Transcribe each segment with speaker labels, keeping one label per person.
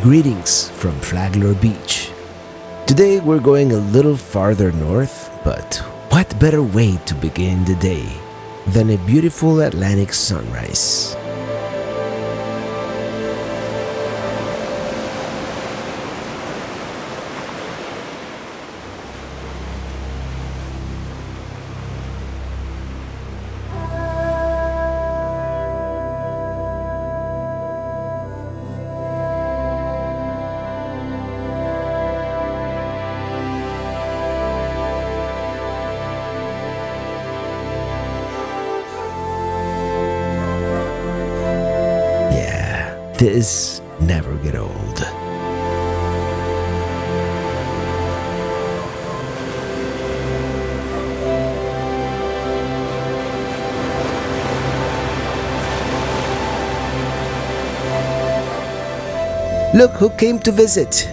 Speaker 1: Greetings from Flagler Beach. Today we're going a little farther north, but what better way to begin the day than a beautiful Atlantic sunrise? This never get old. Look who came to visit.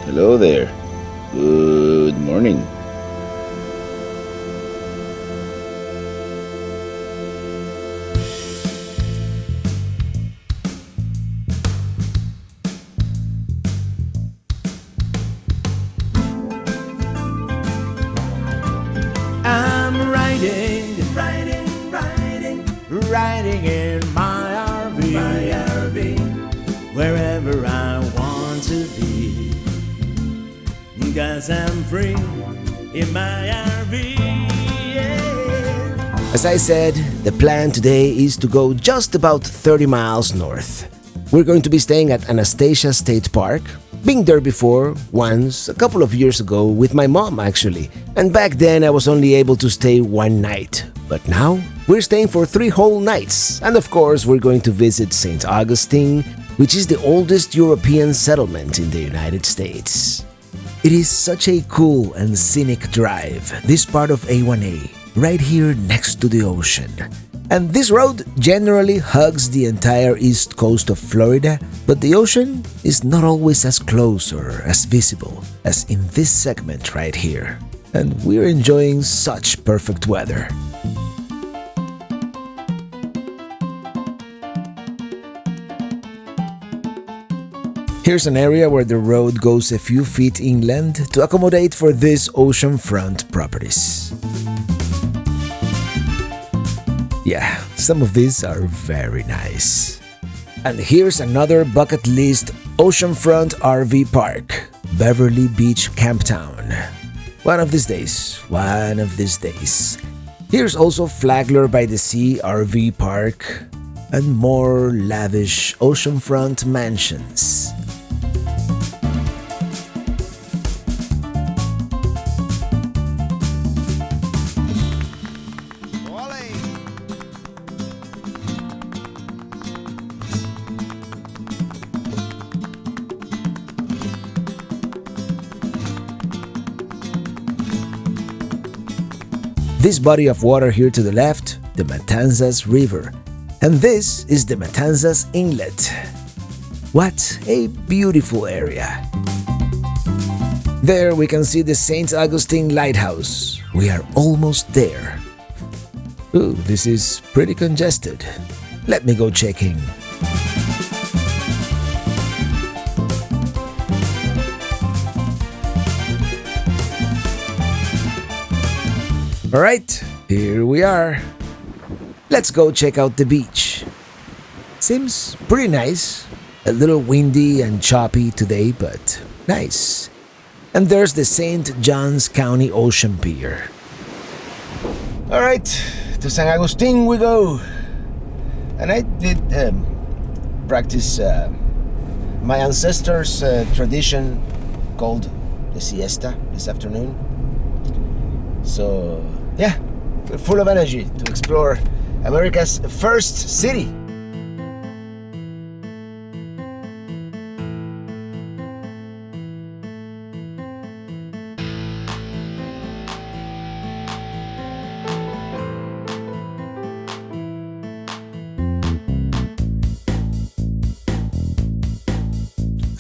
Speaker 2: Hello there. Good morning.
Speaker 1: Riding in my RV, wherever I want to be, 'cause I'm free in my RV, yeah. As I said, the plan today is to go just about 30 miles north. We're going to be staying at Anastasia State Park. Been there before, once, a couple of years ago, with my mom actually. And back then I was only able to stay one night. But now, we're staying for 3 whole nights. And of course, we're going to visit St. Augustine, which is the oldest European settlement in the United States. It is such a cool and scenic drive, this part of A1A, right here next to the ocean. And this road generally hugs the entire east coast of Florida, but the ocean is not always as close or as visible as in this segment right here. And we're enjoying such perfect weather. Here's an area where the road goes a few feet inland to accommodate for these oceanfront properties. Yeah, some of these are very nice. And here's another bucket list oceanfront RV park, Beverly Beach Camptown. One of these days, one of these days. Here's also Flagler by the Sea RV Park and more lavish oceanfront mansions. This body of water here to the left, the Matanzas River, and this is the Matanzas Inlet. What a beautiful area! There we can see the St. Augustine Lighthouse. We are almost there. Ooh, this is pretty congested. Let me go check in. Alright, here we are. Let's go check out the beach. Seems pretty nice. A little windy and choppy today, but nice. And there's the St. Johns County Ocean Pier. Alright, to San Agustin we go. And I did practice my ancestors' tradition called the siesta this afternoon. So, yeah, we're full of energy to explore America's first city.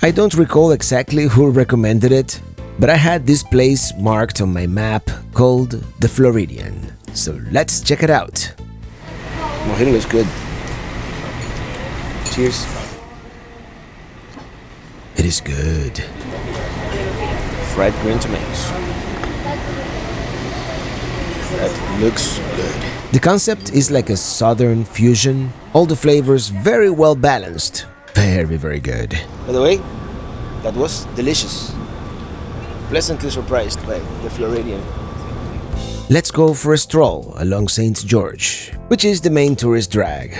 Speaker 1: I don't recall exactly who recommended it, but I had this place marked on my map called the Floridian. So let's check it out.
Speaker 2: Mojito looks good.
Speaker 1: Cheers. It is good. Fried green tomatoes. That looks good. The concept is like a southern fusion. All the flavors very well balanced. Very, very good. By the way, that was delicious. Pleasantly surprised by the Floridian. Let's go for a stroll along St. George, which is the main tourist drag.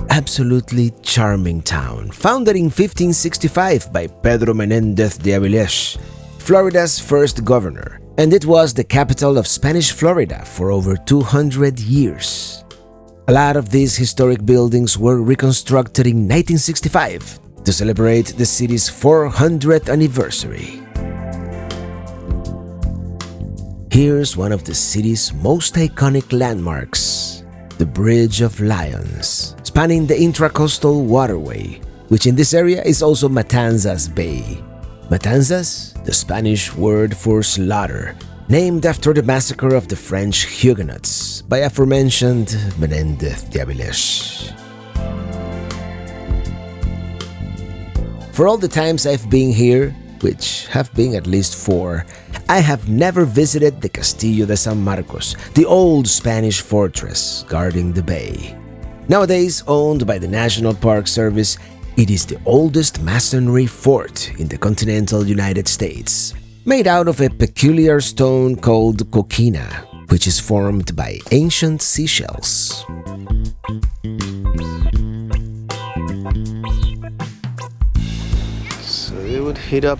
Speaker 1: Absolutely charming town, founded in 1565 by Pedro Menendez de Avilés, Florida's first governor, and it was the capital of Spanish Florida for over 200 years. A lot of these historic buildings were reconstructed in 1965 to celebrate the city's 400th anniversary. Here's one of the city's most iconic landmarks, the Bridge of Lions, spanning the Intracoastal Waterway, which in this area is also Matanzas Bay. Matanzas, the Spanish word for slaughter, named after the massacre of the French Huguenots by aforementioned Menendez de Avilés. For all the times I've been here, which have been at least 4, I have never visited the Castillo de San Marcos, the old Spanish fortress guarding the bay. Nowadays owned by the National Park Service, it is the oldest masonry fort in the continental United States, made out of a peculiar stone called coquina, which is formed by ancient seashells. So they would heat up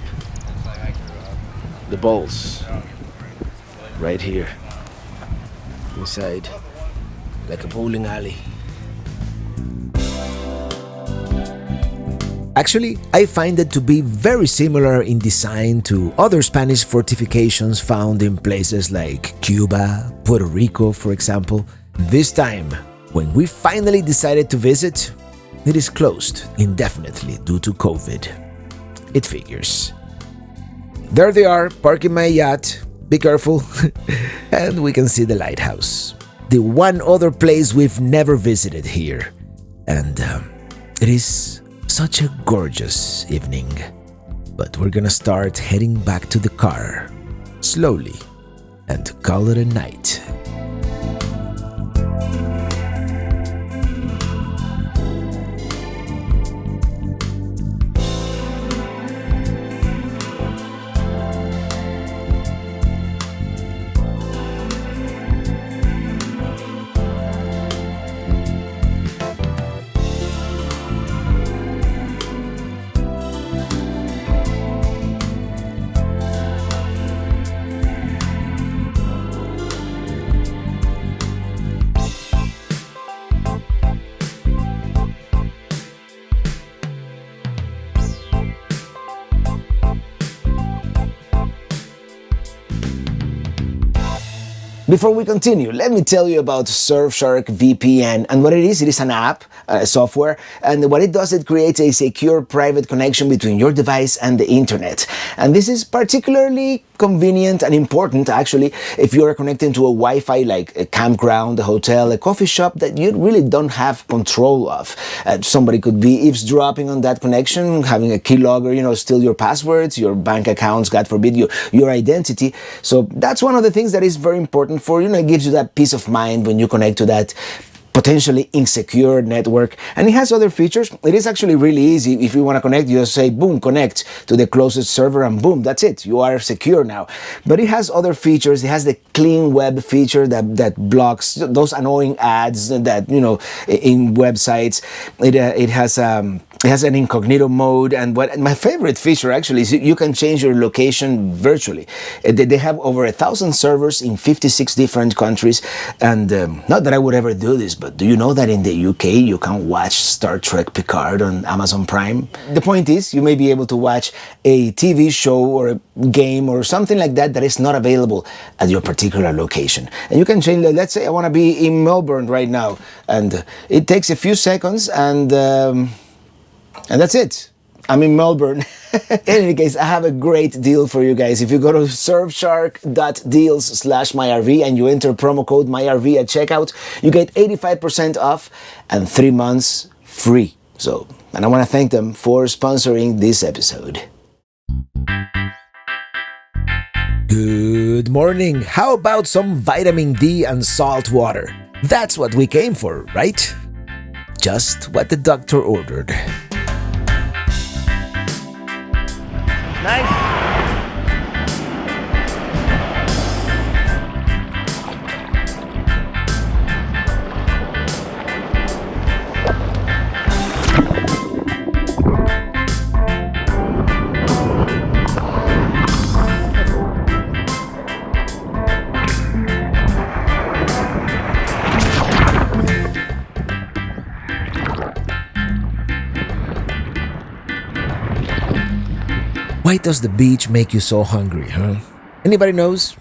Speaker 1: the balls right here inside, like a bowling alley. Actually, I find it to be very similar in design to other Spanish fortifications found in places like Cuba, Puerto Rico, for example. This time, when we finally decided to visit, it is closed indefinitely due to COVID. It figures. There they are, parking my yacht. Be careful. And we can see the lighthouse. The one other place we've never visited here. And it is such a gorgeous evening. But we're gonna start heading back to the car, slowly, and call it a night. Before we continue, let me tell you about Surfshark VPN and what it is. It is an app, software, and what it does, it creates a secure private connection between your device and the internet. And this is particularly convenient and important, actually, if you are connecting to a Wi-Fi like a campground, a hotel, a coffee shop that you really don't have control of. Somebody could be eavesdropping on that connection, having a keylogger, steal your passwords, your bank accounts, God forbid, your identity. So that's one of the things that is very important for, it gives you that peace of mind when you connect to that potentially insecure network. And it has other features. It is actually really easy. If you want to connect, you just say, boom, connect to the closest server, and boom, that's it. You are secure now. But it has other features. It has the clean web feature that blocks those annoying ads that, in websites. It has an incognito mode, and my favorite feature actually is you can change your location virtually. They have over 1,000 servers in 56 different countries, and not that I would ever do this, but do you know that in the UK you can watch Star Trek Picard on Amazon Prime? The point is, you may be able to watch a TV show or a game or something like that is not available at your particular location. And you can change, let's say I want to be in Melbourne right now, and it takes a few seconds, and that's it. I'm in Melbourne. In any case, I have a great deal for you guys. If you go to surfshark.deals/myrv and you enter promo code MyRV at checkout, you get 85% off and 3 months free. And I want to thank them for sponsoring this episode. Good morning. How about some vitamin D and salt water? That's what we came for, right? Just what the doctor ordered.
Speaker 3: Nice.
Speaker 1: Why does the beach make you so hungry, huh? Anybody knows?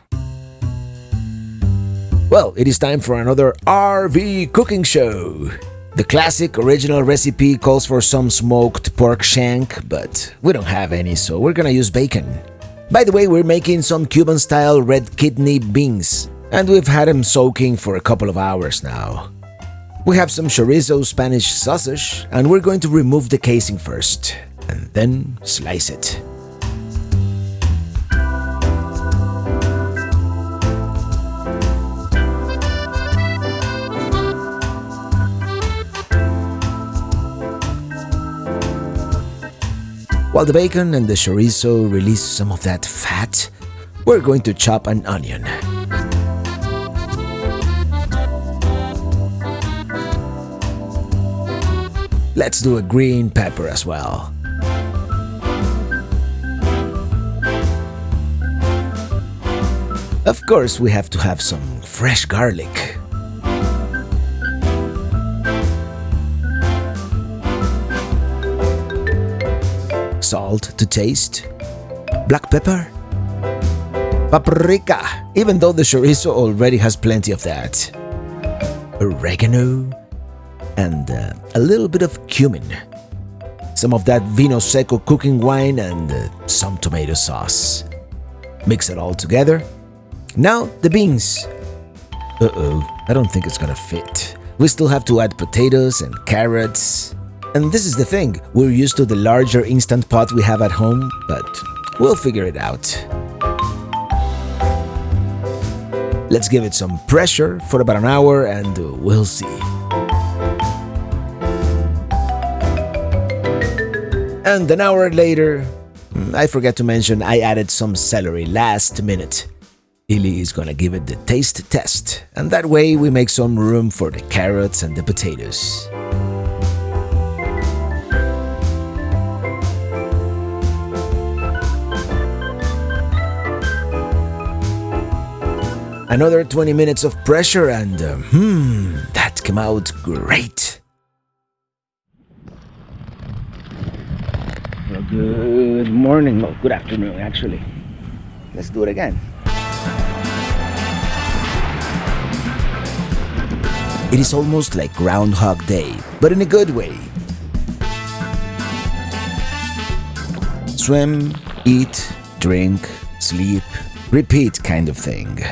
Speaker 1: Well, it is time for another RV cooking show. The classic original recipe calls for some smoked pork shank, but we don't have any, so we're gonna use bacon. By the way, we're making some Cuban-style red kidney beans, and we've had them soaking for a couple of hours now. We have some chorizo Spanish sausage, and we're going to remove the casing first, and then slice it. While the bacon and the chorizo release some of that fat, we're going to chop an onion. Let's do a green pepper as well. Of course, we have to have some fresh garlic. Salt to taste, black pepper, paprika, even though the chorizo already has plenty of that, oregano, and a little bit of cumin, some of that vino seco cooking wine, and some tomato sauce. Mix it all together. Now the beans. I don't think it's gonna fit. We still have to add potatoes and carrots. And this is the thing, we're used to the larger instant pot we have at home, but we'll figure it out. Let's give it some pressure for about an hour and we'll see. And an hour later, I forgot to mention I added some celery last minute. Ili is gonna give it the taste test, and that way we make some room for the carrots and the potatoes. Another 20 minutes of pressure and that came out great.
Speaker 2: Well, good morning. Oh, good afternoon, actually. Let's do it again.
Speaker 1: It is almost like Groundhog Day, but in a good way. Swim, eat, drink, sleep, repeat kind of thing.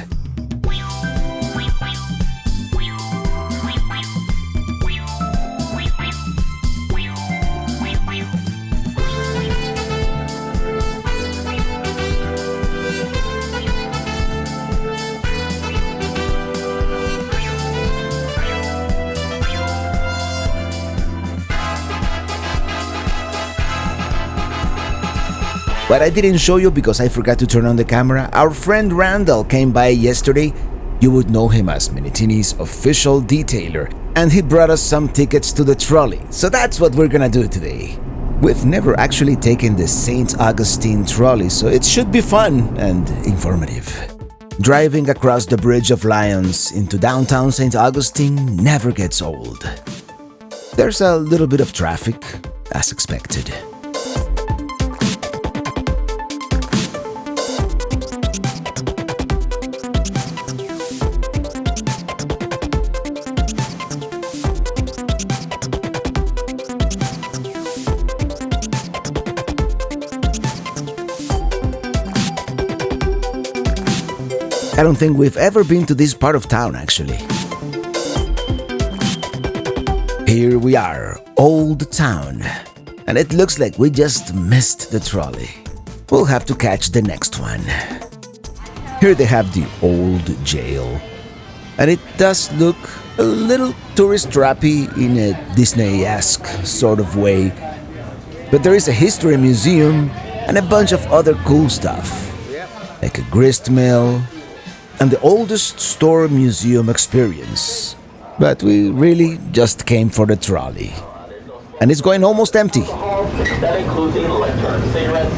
Speaker 1: But I didn't show you because I forgot to turn on the camera. Our friend Randall came by yesterday. You would know him as Minitini's official detailer, and he brought us some tickets to the trolley. So that's what we're gonna do today. We've never actually taken the St. Augustine trolley, so it should be fun and informative. Driving across the Bridge of Lions into downtown St. Augustine never gets old. There's a little bit of traffic, as expected. I don't think we've ever been to this part of town, actually. Here we are, Old Town, and it looks like we just missed the trolley. We'll have to catch the next one. Here they have the old jail, and it does look a little tourist-trappy in a Disney-esque sort of way. But there is a history museum and a bunch of other cool stuff, like a grist mill and the oldest store museum experience. But we really just came for the trolley, and it's going almost empty.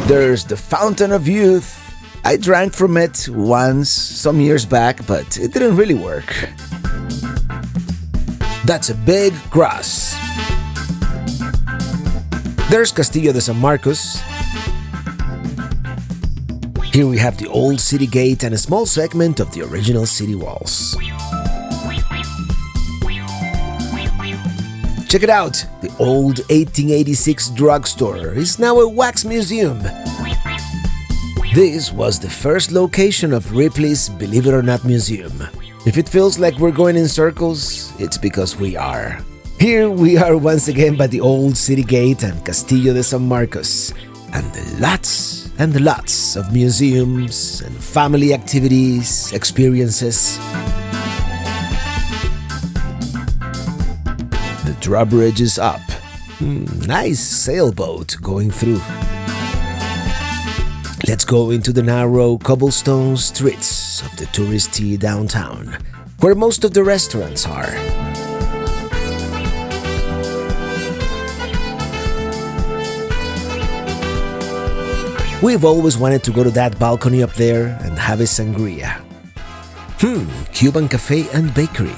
Speaker 1: There's the Fountain of Youth. I drank from it once some years back, but it didn't really work. That's a big cross. There's Castillo de San Marcos. Here we have the old city gate and a small segment of the original city walls. Check it out! The old 1886 drugstore is now a wax museum. This was the first location of Ripley's Believe It or Not museum. If it feels like we're going in circles, it's because we are. Here we are once again by the old city gate and Castillo de San Marcos, and lots of museums and family activities, experiences. The drawbridge is up. Nice sailboat going through. Let's go into the narrow cobblestone streets of the touristy downtown, where most of the restaurants are. We've always wanted to go to that balcony up there and have a sangria. Cuban cafe and bakery.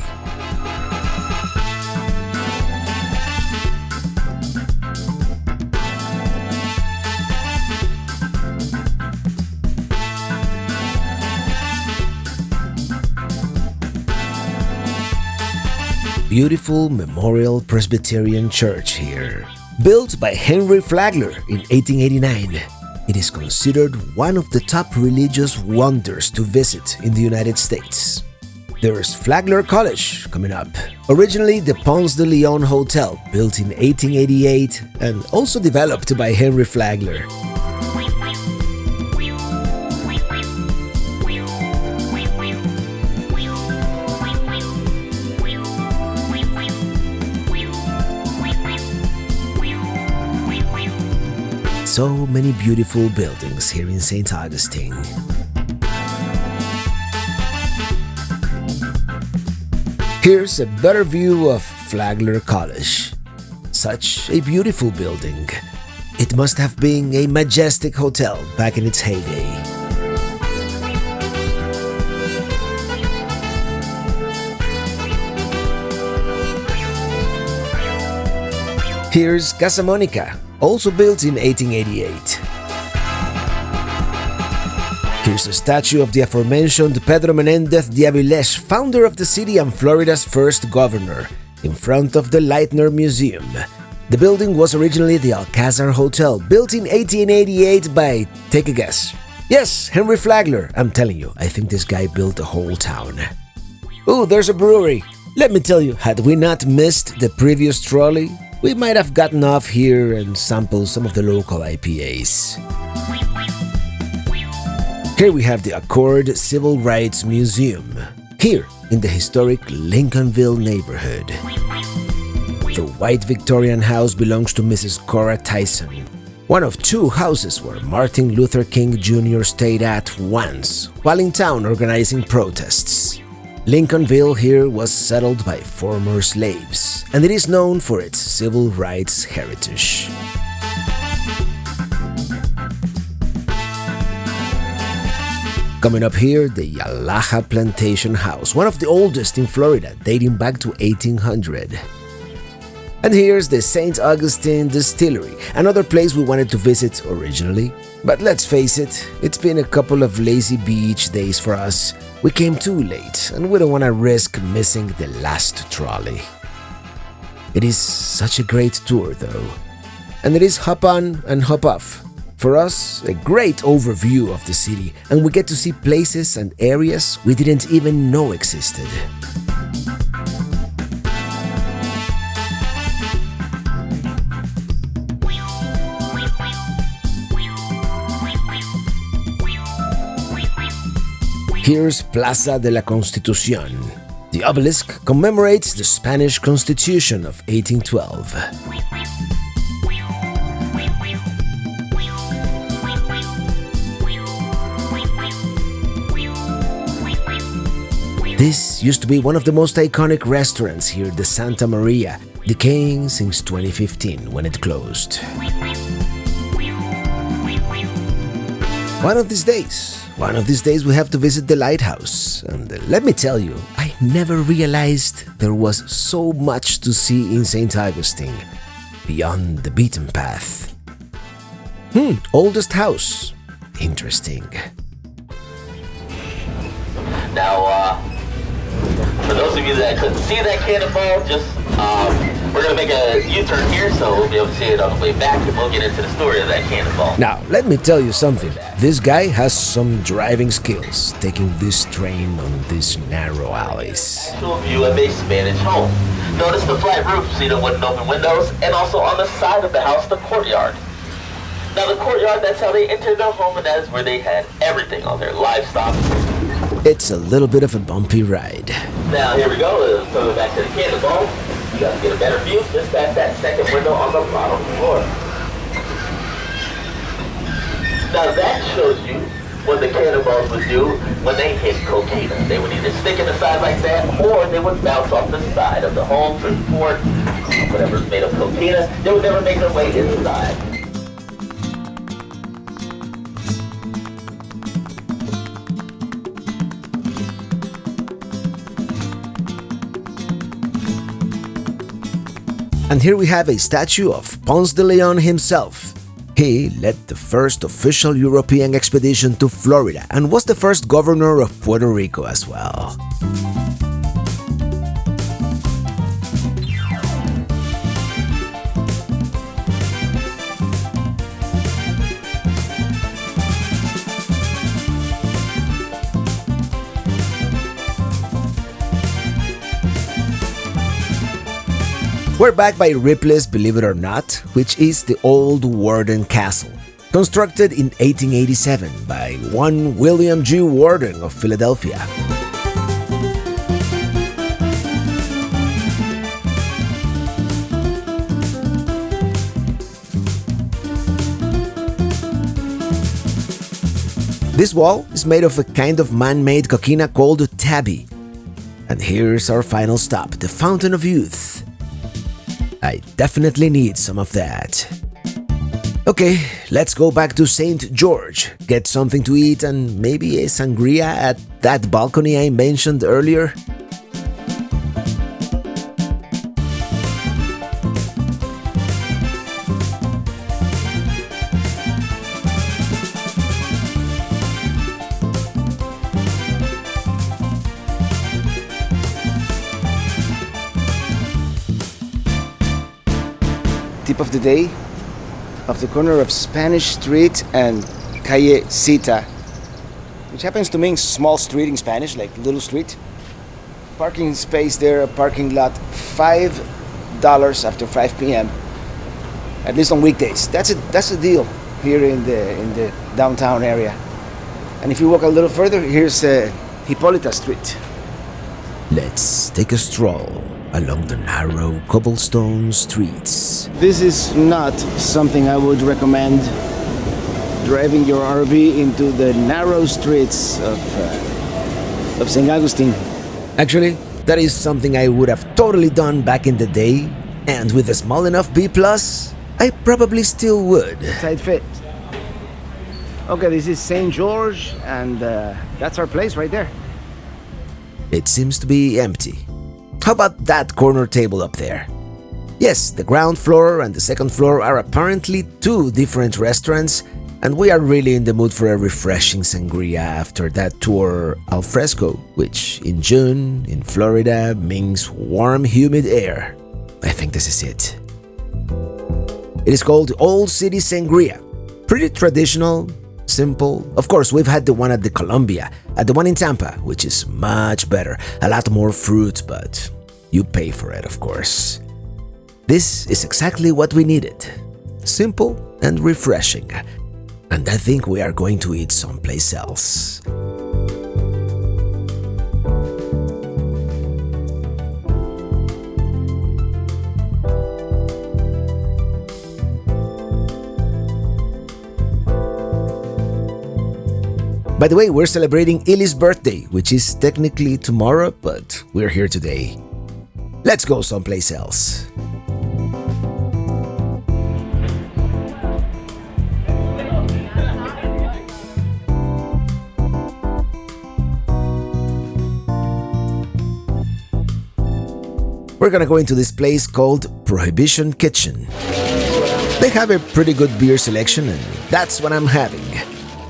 Speaker 1: Beautiful Memorial Presbyterian Church here, built by Henry Flagler in 1889. It is considered one of the top religious wonders to visit in the United States. There's Flagler College coming up, originally the Ponce de Leon Hotel, built in 1888 and also developed by Henry Flagler. So many beautiful buildings here in St. Augustine. Here's a better view of Flagler College. Such a beautiful building. It must have been a majestic hotel back in its heyday. Here's Casa Monica, also built in 1888. Here's a statue of the aforementioned Pedro Menendez de Avilés, founder of the city and Florida's first governor, in front of the Leitner Museum. The building was originally the Alcazar Hotel, built in 1888 by, take a guess. Yes, Henry Flagler. I'm telling you, I think this guy built a whole town. Ooh, there's a brewery. Let me tell you, had we not missed the previous trolley, we might have gotten off here and sampled some of the local IPAs. Here we have the Accord Civil Rights Museum, here in the historic Lincolnville neighborhood. The white Victorian house belongs to Mrs. Cora Tyson, one of two houses where Martin Luther King Jr. stayed at once while in town organizing protests. Lincolnville here was settled by former slaves, and it is known for its civil rights heritage. Coming up here, the Yalaja Plantation House, one of the oldest in Florida, dating back to 1800. And here's the St. Augustine Distillery, another place we wanted to visit originally. But let's face it, it's been a couple of lazy beach days for us. We came too late, and we don't want to risk missing the last trolley. It is such a great tour, though. And it is hop on and hop off. For us, a great overview of the city, and we get to see places and areas we didn't even know existed. Here's Plaza de la Constitución. The obelisk commemorates the Spanish Constitution of 1812. This used to be one of the most iconic restaurants here, the Santa Maria, decaying since 2015 when it closed. One of these days we have to visit the lighthouse. And let me tell you, I never realized there was so much to see in St. Augustine, beyond the beaten path. Oldest house. Interesting.
Speaker 3: Now, for those of you that couldn't see that cannonball, we're going to make a U-turn here, so we'll be able to see it on the way back, and we'll get into the story of that cannonball.
Speaker 1: Now, let me tell you something. This guy has some driving skills, taking this train on these narrow alleys.
Speaker 3: Actual view of a Spanish home. Notice the flat roof, see the wooden open windows, and also on the side of the house, the courtyard. Now, the courtyard, that's how they entered their home, and that is where they had everything, all their livestock.
Speaker 1: It's a little bit of a bumpy ride.
Speaker 3: Now, here we go. Coming back to the cannonball. You got to get a better view just past that second window on the bottom floor. Now, that shows you what the cannonballs would do when they hit coquina. They would either stick in the side like that, or they would bounce off the side of the home, or fort, whatever's made of coquina. They would never make their way inside.
Speaker 1: And here we have a statue of Ponce de Leon himself. He led the first official European expedition to Florida and was the first governor of Puerto Rico as well. We're back by Ripley's Believe It or Not, which is the old Warden Castle, constructed in 1887 by one William G. Warden of Philadelphia. This wall is made of a kind of man-made coquina called tabby. And here's our final stop, the Fountain of Youth. I definitely need some of that. Okay, let's go back to St. George, get something to eat and maybe a sangria at that balcony I mentioned earlier. Tip of the day, off the corner of Spanish Street and Calle Cita, which happens to mean small street in Spanish, like little street. Parking space there, a parking lot, $5 after 5 p.m. At least on weekdays. That's a deal here in the downtown area. And if you walk a little further, here's Hippolyta Street. Let's take a stroll along the narrow cobblestone streets. This is not something I would recommend, driving your RV into the narrow streets of St. Augustine. Actually, that is something I would have totally done back in the day, and with a small enough B+, I probably still would. Tight fit. Okay, this is St. George, and that's our place right there. It seems to be empty. How about that corner table up there? Yes, the ground floor and the second floor are apparently two different restaurants, and we are really in the mood for a refreshing sangria after that tour al fresco, which in June in Florida means warm, humid air. I think this is it. It is called Old City Sangria. Pretty traditional, simple. Of course, we've had the one at the Columbia, at the one in Tampa, which is much better. A lot more fruit, but you pay for it, of course. This is exactly what we needed. Simple and refreshing. And I think we are going to eat someplace else. By the way, we're celebrating Illy's birthday, which is technically tomorrow, but we're here today. Let's go someplace else. We're gonna go into this place called Prohibition Kitchen. They have a pretty good beer selection, and that's what I'm having.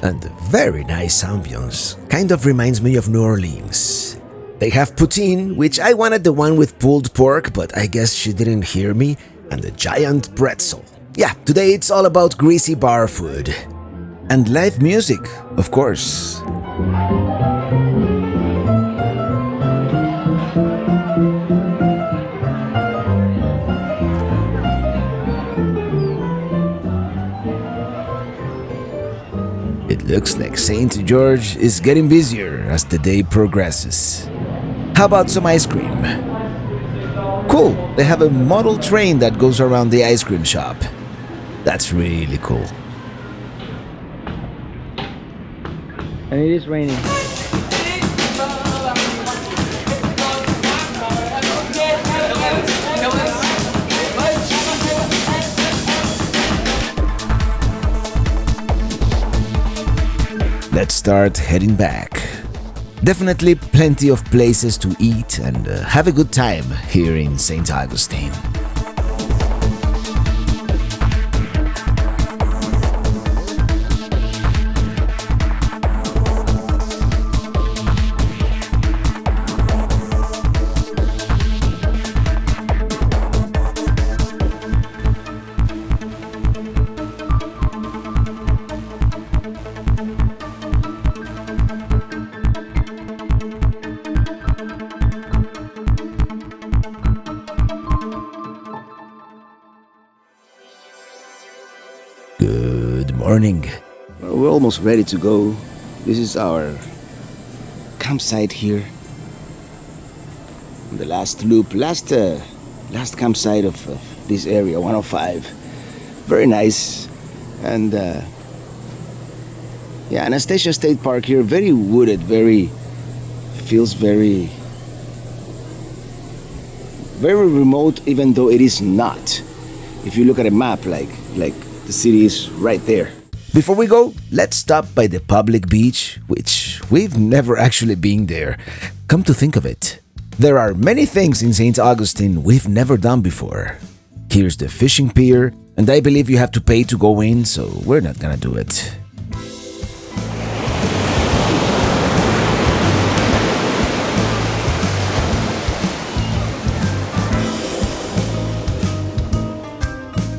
Speaker 1: And a very nice ambience. Kind of reminds me of New Orleans. They have poutine, which I wanted the one with pulled pork, but I guess she didn't hear me, and a giant pretzel. Yeah, today it's all about greasy bar food. And live music, of course. It looks like St. George is getting busier as the day progresses. How about some ice cream? Cool, they have a model train that goes around the ice cream shop. That's really cool.
Speaker 2: And it is raining.
Speaker 1: Let's start heading back. Definitely plenty of places to eat and have a good time here in St. Augustine. Good morning.
Speaker 2: We're almost ready to go. This is our campsite here. The last loop, last campsite of this area, 105. Very nice. And yeah, Anastasia State Park here, very wooded, feels very remote, even though it is not. If you look at a map, like the city is right there.
Speaker 1: Before we go, let's stop by the public beach, which we've never actually been there. Come to think of it, there are many things in St. Augustine we've never done before. Here's the fishing pier, and I believe you have to pay to go in, so we're not gonna do it.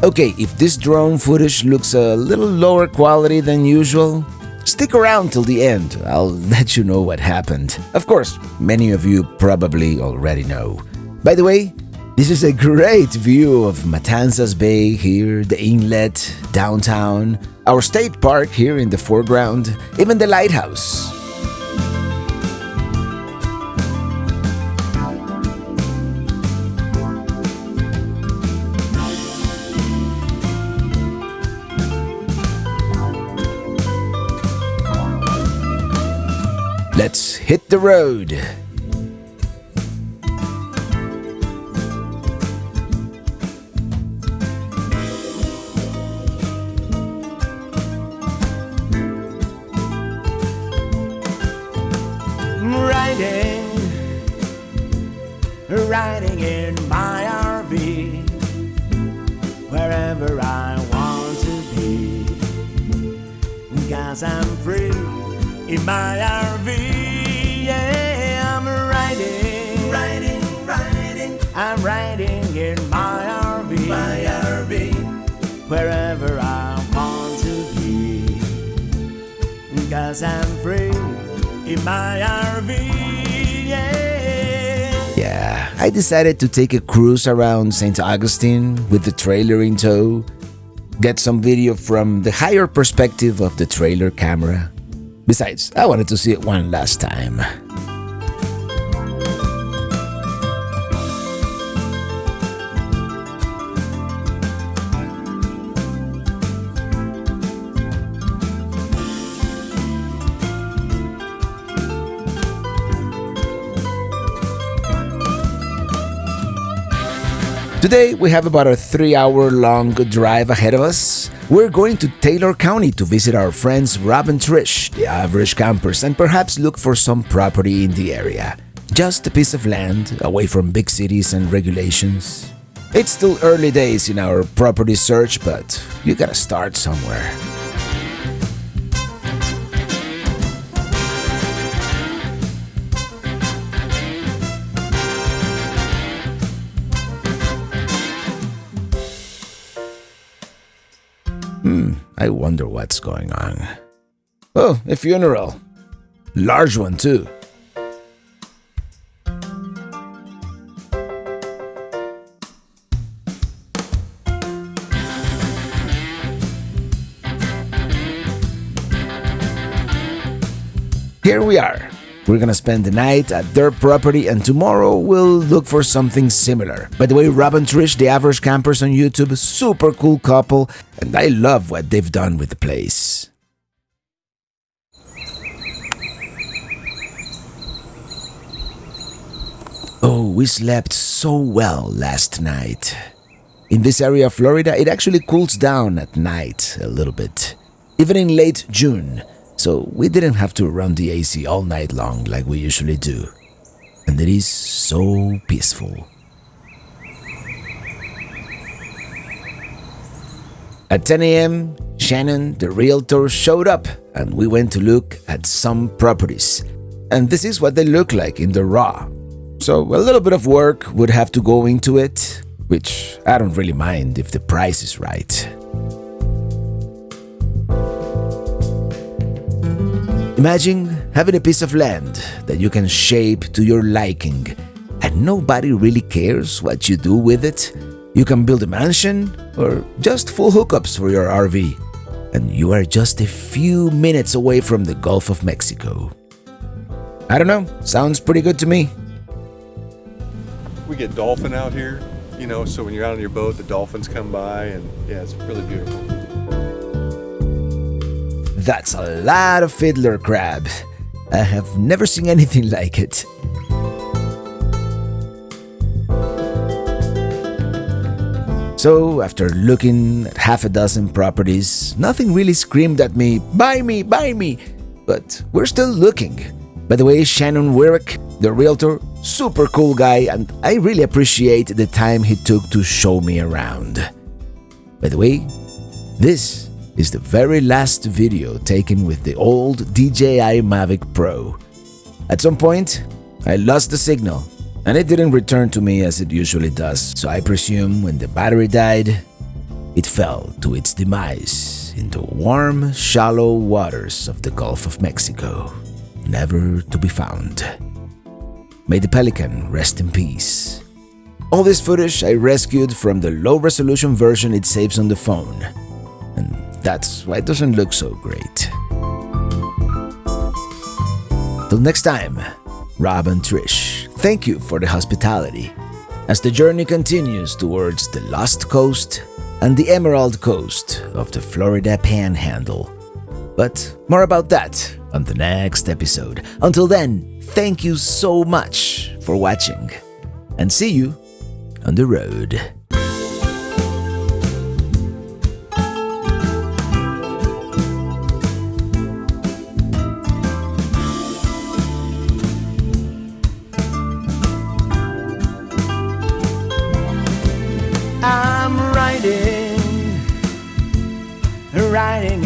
Speaker 1: Okay, if this drone footage looks a little lower quality than usual, stick around till the end. I'll let you know what happened. Of course, many of you probably already know. By the way, this is a great view of Matanzas Bay here, the inlet, downtown, our state park here in the foreground, even the lighthouse. Let's hit the road.
Speaker 4: Riding in my RV, wherever I want to be, 'cause I'm free in my RV. Yeah, I'm riding, I'm riding in my RV, wherever I want to be, 'cause I'm free in my RV.
Speaker 1: Yeah, I decided to take a cruise around St. Augustine with the trailer in tow, get some video from the higher perspective of the trailer camera. Besides, I wanted to see it one last time. Today, we have about a 3-hour-long drive ahead of us. We're going to Taylor County to visit our friends Rob and Trish, the average campers, and perhaps look for some property in the area. Just a piece of land, away from big cities and regulations. It's still early days in our property search, but you gotta start somewhere. I wonder what's going on. Oh, a funeral. Large one, too. Here we are. We're gonna spend the night at their property, and tomorrow we'll look for something similar. By the way, Rob and Trish, the average campers on YouTube, super cool couple, and I love what they've done with the place. Oh, we slept so well last night. In this area of Florida, it actually cools down at night a little bit, even in late June. So we didn't have to run the AC all night long like we usually do. And it is so peaceful. At 10 a.m., Shannon, the realtor, showed up and we went to look at some properties. And this is what they look like in the raw. So a little bit of work would have to go into it, which I don't really mind if the price is right. Imagine having a piece of land that you can shape to your liking, and nobody really cares what you do with it. You can build a mansion or just full hookups for your RV, and you are just a few minutes away from the Gulf of Mexico. I don't know, sounds pretty good to me.
Speaker 5: We get dolphin out here, so when you're out on your boat, the dolphins come by, and yeah, it's really beautiful.
Speaker 1: That's a lot of fiddler crab. I have never seen anything like it. So, after looking at half a dozen properties, nothing really screamed at me, buy me, buy me. But we're still looking. By the way, Shannon Wyrick, the realtor, super cool guy, and I really appreciate the time he took to show me around. By the way, this is the very last video taken with the old DJI Mavic Pro. At some point, I lost the signal, and it didn't return to me as it usually does, so I presume when the battery died, it fell to its demise in the warm, shallow waters of the Gulf of Mexico, never to be found. May the pelican rest in peace. All this footage I rescued from the low-resolution version it saves on the phone, and that's why it doesn't look so great. Till next time, Rob and Trish, thank you for the hospitality as the journey continues towards the Lost Coast and the Emerald Coast of the Florida Panhandle. But more about that on the next episode. Until then, thank you so much for watching, and see you on the road.
Speaker 4: I'm riding